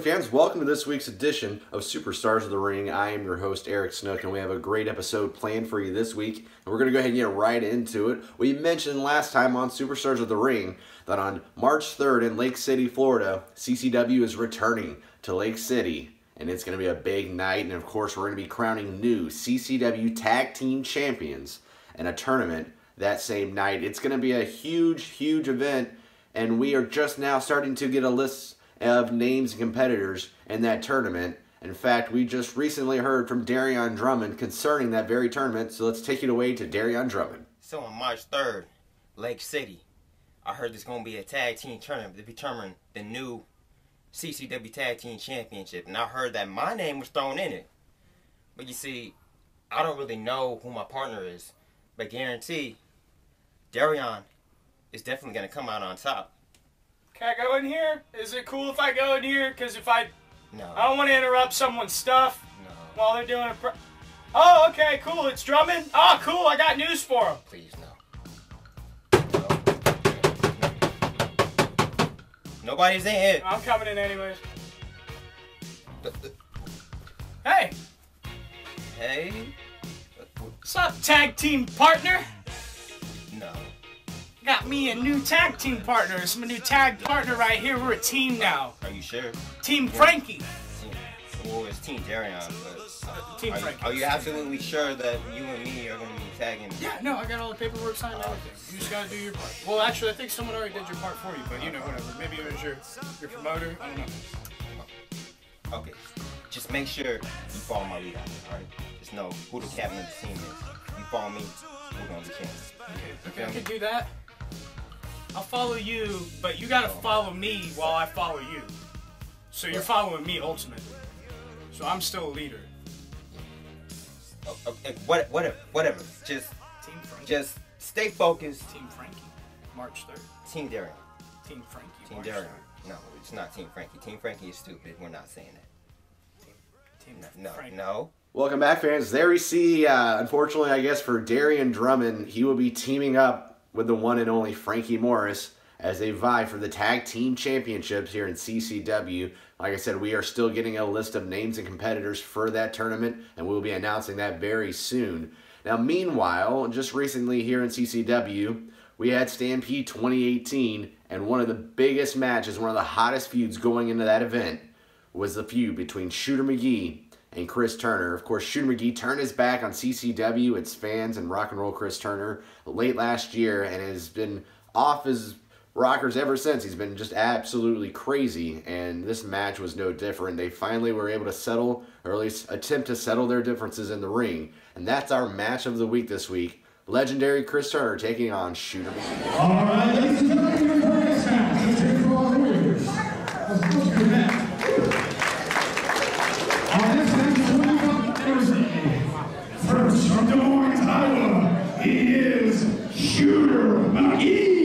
fans, welcome to this week's edition of Superstars of the Ring. I am your host, Eric Snook, and we have a great episode planned for you this week. And we're going to go ahead and get right into it. We mentioned last time on Superstars of the Ring that on March 3rd in Lake City, Florida, CCW is returning to Lake City. And it's going to be a big night. And of course, we're going to be crowning new CCW Tag Team Champions in a tournament that same night. It's going to be a huge, huge event. And we are just now starting to get a list of names and competitors in that tournament. In fact, we just recently heard from Darion Drummond concerning that very tournament, so let's take it away to Darion Drummond. So on March 3rd, Lake City, I heard there's going to be a tag team tournament to determine the new CCW Tag Team Championship, and I heard that my name was thrown in it. But you see, I don't really know who my partner is, but guarantee Darion is definitely going to come out on top. Can I go in here? Is it cool if I go in here? Because if I don't want to interrupt someone's stuff while they're doing a Oh, okay, cool. It's Drummond. Oh, cool. I got news for him. Please, no. Nobody's in here. I'm coming in anyways. Hey. Hey. What's up, tag team partner? No. Got me a new tag team partner. It's my new tag partner right here. We're a team now. Are you sure? Team Frankie. Well, it's Team Darion, but Team Frankie. Are you absolutely sure that you and me are going to be tagging? Yeah, no, I got all the paperwork signed and everything. You just got to do your part. Well, actually, I think someone already did your part for you, but you know, whatever. Maybe it was your promoter. I don't know. Okay. Just make sure you follow my lead on it, alright? Just know who the captain of the team is. You follow me, we're going to be champions. Okay, I can do that. I'll follow you, but you gotta follow me while I follow you. So you're following me ultimately. So I'm still a leader. Okay, whatever. Just Team Frankie. Just stay focused. Team Frankie. March 3rd. Team Darion. Team Frankie. Team Darion. No, it's not Team Frankie. Team Frankie is stupid. We're not saying that. Team Frankie. No. Welcome back, fans. There we see, unfortunately, I guess, for Darion Drummond, he will be teaming up with the one and only Frankie Morris as they vie for the Tag Team Championships here in CCW. Like I said, we are still getting a list of names and competitors for that tournament, and we'll be announcing that very soon. Now, meanwhile, just recently here in CCW, we had Stampede 2018, and one of the biggest matches, one of the hottest feuds going into that event was the feud between Shooter McGee and Chris Turner. Of course, Shooter McGee turned his back on CCW, its fans, and rock and roll Chris Turner late last year and has been off his rockers ever since. He's been just absolutely crazy, and this match was no different. They finally were able to settle, or at least attempt to settle their differences in the ring, and that's our match of the week this week. Legendary Chris Turner taking on Shooter McGee. All right, ladies and gentlemen, your first match. Let's hear it for all the winners. On this next 21 Thursday, first from Des Moines, Iowa, he is Shooter McGee.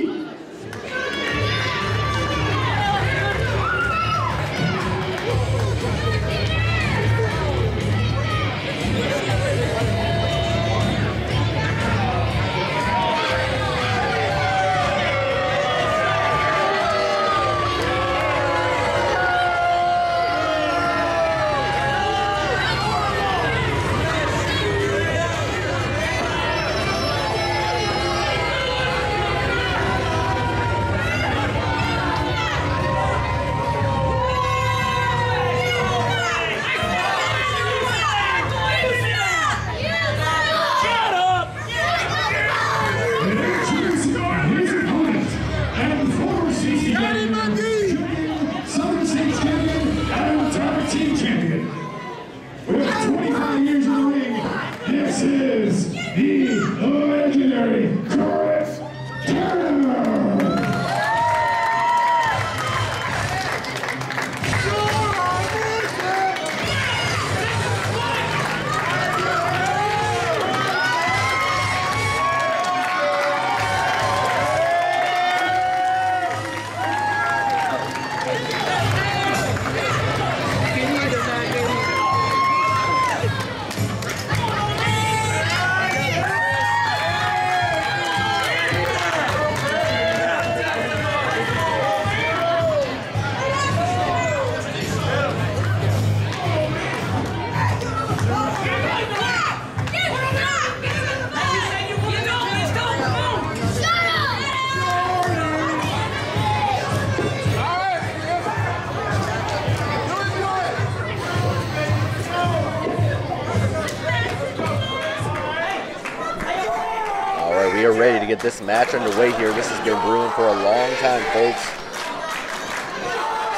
We are ready to get this match underway here. This has been brewing for a long time, folks.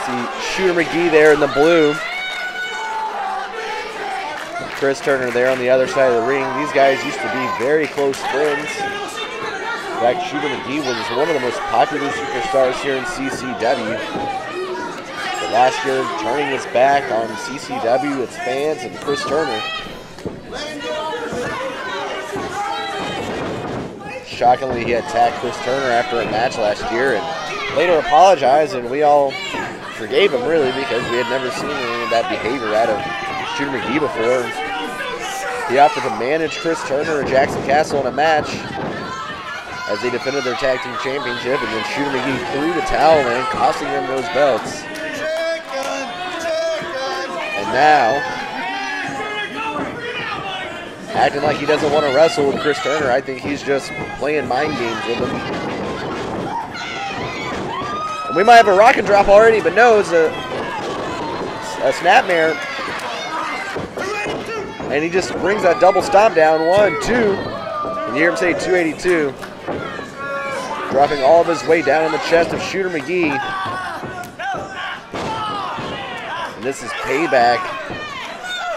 See Shooter McGee there in the blue. Chris Turner there on the other side of the ring. These guys used to be very close friends. In fact, Shooter McGee was one of the most popular superstars here in CCW. But last year, turning his back on CCW, its fans, and Chris Turner. Shockingly, he attacked Chris Turner after a match last year and later apologized, and we all forgave him, really, because we had never seen any of that behavior out of Shooter McGee before. He offered to manage Chris Turner and Jackson Castle in a match as they defended their tag team championship, and then Shooter McGee threw the towel in, costing them those belts. And now, acting like he doesn't want to wrestle with Chris Turner. I think he's just playing mind games with him. And we might have a rock and drop already, but no, it's a snapmare. And he just brings that double stomp down. 1, 2. And you hear him say 282. Dropping all of his weight down on the chest of Shooter McGee. And this is payback.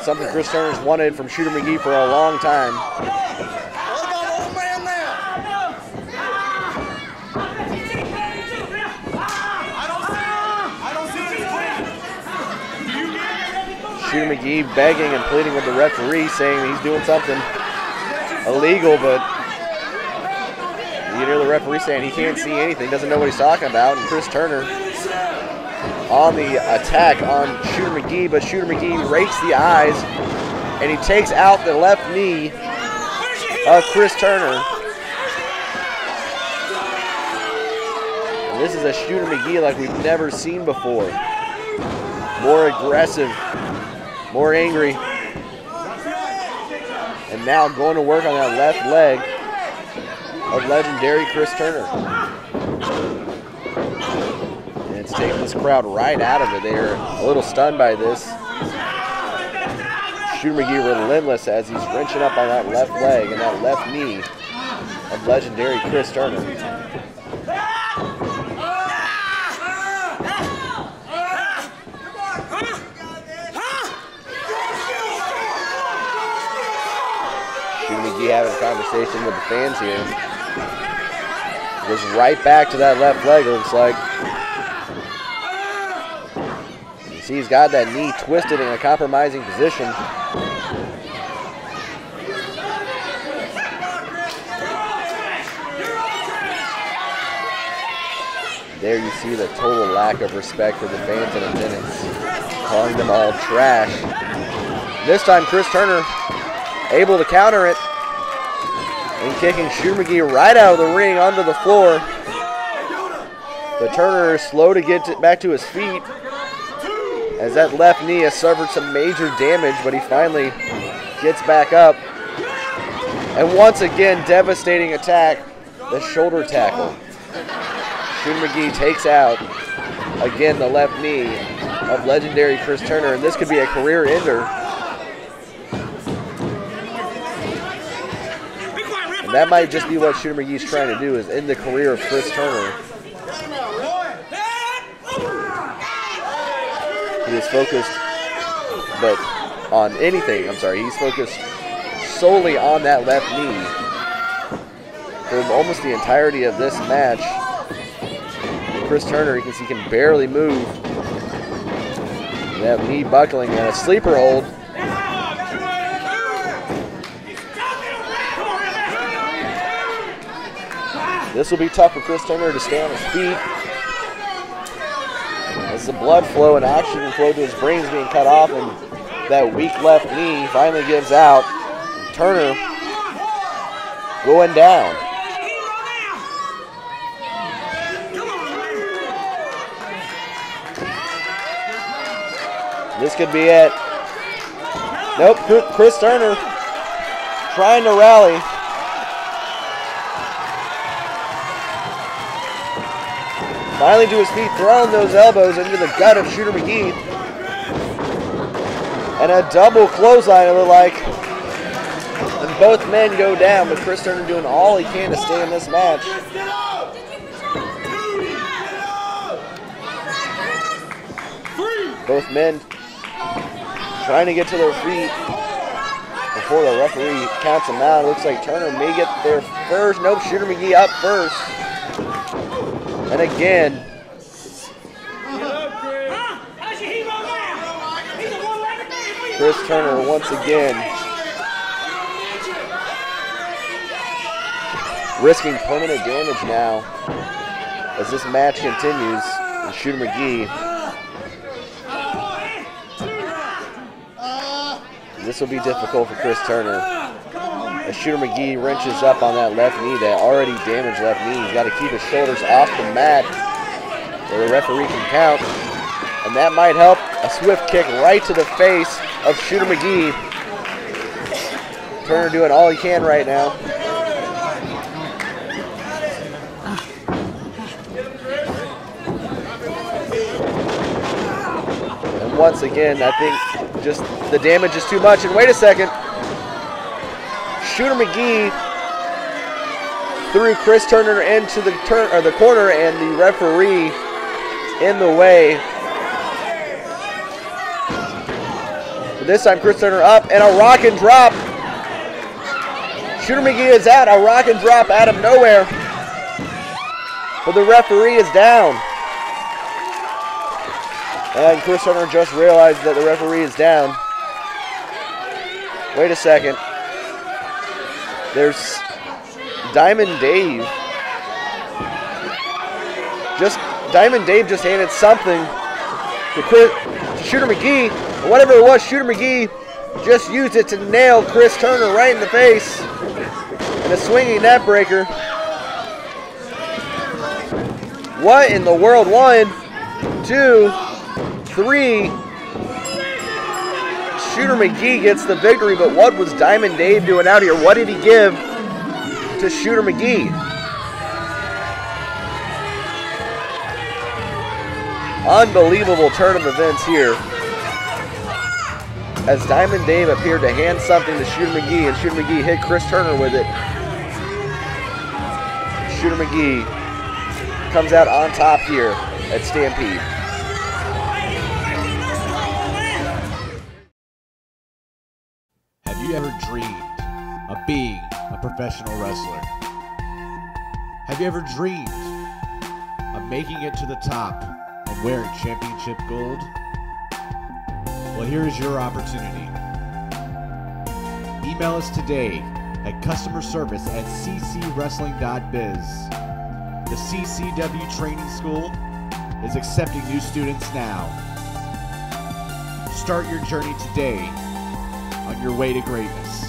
Something Chris Turner's wanted from Shooter McGee for a long time. Shooter McGee begging and pleading with the referee, saying he's doing something illegal, but you hear the referee saying he can't see anything, doesn't know what he's talking about, and Chris Turner on the attack on Shooter McGee, but Shooter McGee rakes the eyes, and he takes out the left knee of Chris Turner. And this is a Shooter McGee like we've never seen before. More aggressive, more angry, and now going to work on that left leg of legendary Chris Turner. And it's taking this crowd right out of it. They're a little stunned by this. Shooter McGee relentless as he's wrenching up on that left leg and that left knee of legendary Chris Turner. Shooter McGee having a conversation with the fans here. Goes right back to that left leg, it looks like. You see he's got that knee twisted in a compromising position. There you see the total lack of respect for the fans in attendance, calling them all trash. This time Chris Turner able to counter it and kicking Shooter McGee right out of the ring onto the floor. The Turner is slow to get back to his feet as that left knee has suffered some major damage, but he finally gets back up. And once again, devastating attack, the shoulder tackle. Shooter McGee takes out, again, the left knee of legendary Chris Turner, and this could be a career ender. And that might just be what Shooter McGee's trying to do, is end the career of Chris Turner. He is focused, but on anything, he's focused solely on that left knee for almost the entirety of this match. And Chris Turner, you can see, can barely move. And that knee buckling and a sleeper hold. This will be tough for Chris Turner to stay on his feet. As the blood flow and oxygen flow to his brain is being cut off, and that weak left knee finally gives out. Turner going down. This could be it. Nope, Chris Turner trying to rally. Finally to his feet, throwing those elbows into the gut of Shooter McGee. And a double clothesline, it looked like. And both men go down, but Chris Turner doing all he can to stay in this match. Both men trying to get to their feet before the referee counts them out. Looks like Turner may get there first. Nope, Shooter McGee up first. And again, Chris Turner once again risking permanent damage now as this match continues. And Shooter McGee, this will be difficult for Chris Turner. As Shooter McGee wrenches up on that left knee, that already damaged left knee. He's got to keep his shoulders off the mat where the referee can count. And that might help. A swift kick right to the face of Shooter McGee. Turner doing all he can right now. And once again, I think just the damage is too much. And wait a second. Shooter McGee threw Chris Turner into the corner, and the referee in the way. But this time Chris Turner up and a rock and drop. Shooter McGee is out, a rock and drop out of nowhere. But the referee is down. And Chris Turner just realized that the referee is down. Wait a second. There's Diamond Dave. Diamond Dave just handed something to Shooter McGee. Whatever it was, Shooter McGee just used it to nail Chris Turner right in the face. And a swinging net breaker. What in the world? 1, 2, 3. Shooter McGee gets the victory, but what was Diamond Dave doing out here? What did he give to Shooter McGee? Unbelievable turn of events here, as Diamond Dave appeared to hand something to Shooter McGee, and Shooter McGee hit Chris Turner with it. Shooter McGee comes out on top here at Stampede. Have you ever dreamed of being a professional wrestler? Have you ever dreamed of making it to the top and wearing championship gold? Well, here is your opportunity. Email us today at customerservice@ccwrestling.biz. The CCW Training School is accepting new students now. Start your journey today on your way to greatness.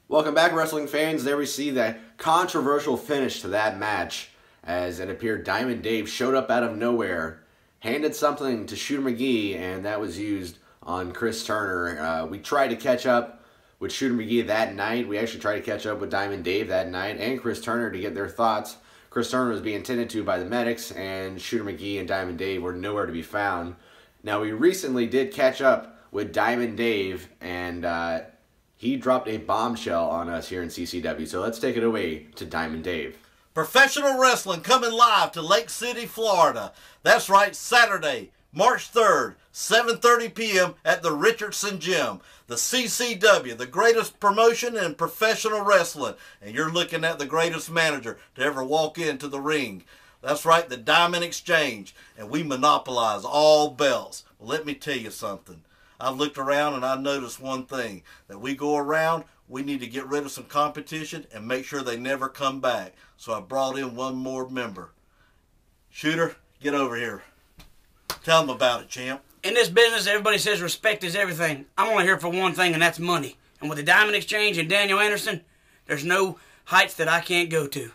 Welcome back, wrestling fans. There we see the controversial finish to that match, as it appeared Diamond Dave showed up out of nowhere, handed something to Shooter McGee, and that was used on Chris Turner. We tried to catch up with Shooter McGee that night. We actually tried to catch up with Diamond Dave that night and Chris Turner to get their thoughts. Chris Turner was being tended to by the medics, and Shooter McGee and Diamond Dave were nowhere to be found. Now, we recently did catch up with Diamond Dave, and he dropped a bombshell on us here in CCW. So let's take it away to Diamond Dave. Professional wrestling coming live to Lake City, Florida. That's right, Saturday, March 3rd, 7:30 p.m. at the Richardson Gym. The CCW, the greatest promotion in professional wrestling. And you're looking at the greatest manager to ever walk into the ring. That's right, the Diamond Exchange. And we monopolize all belts. Well, let me tell you something. I've looked around and I noticed one thing. That we go around, we need to get rid of some competition and make sure they never come back. So I brought in one more member. Shooter, get over here. Tell them about it, champ. In this business, everybody says respect is everything. I'm only here for one thing, and that's money. And with the Diamond Exchange and Daniel Anderson, there's no heights that I can't go to.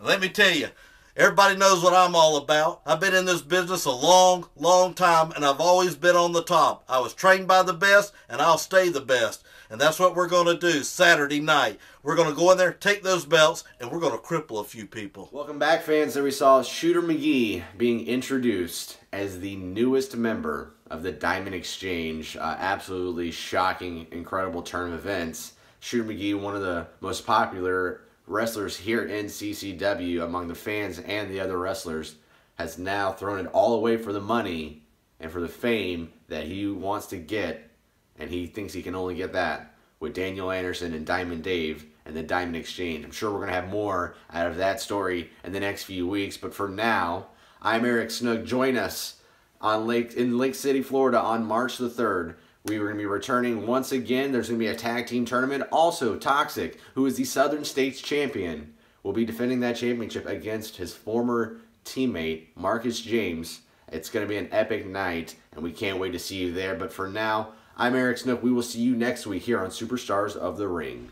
Let me tell you, everybody knows what I'm all about. I've been in this business a long, long time, and I've always been on the top. I was trained by the best, and I'll stay the best. And that's what we're going to do Saturday night. We're going to go in there, take those belts, and we're going to cripple a few people. Welcome back, fans. There we saw Shooter McGee being introduced as the newest member of the Diamond Exchange. Absolutely shocking, incredible turn of events. Shooter McGee, one of the most popular wrestlers here in CCW among the fans and the other wrestlers, has now thrown it all away for the money and for the fame that he wants to get, and he thinks he can only get that with Daniel Anderson and Diamond Dave and the Diamond Exchange. I'm sure we're going to have more out of that story in the next few weeks, but for now, I'm Eric Snook. Join us in Lake City, Florida on March the 3rd. We are going to be returning once again. There's going to be a tag team tournament. Also, Toxic, who is the Southern States champion, will be defending that championship against his former teammate, Marcus James. It's going to be an epic night, and we can't wait to see you there. But for now, I'm Eric Snook. We will see you next week here on Superstars of the Ring.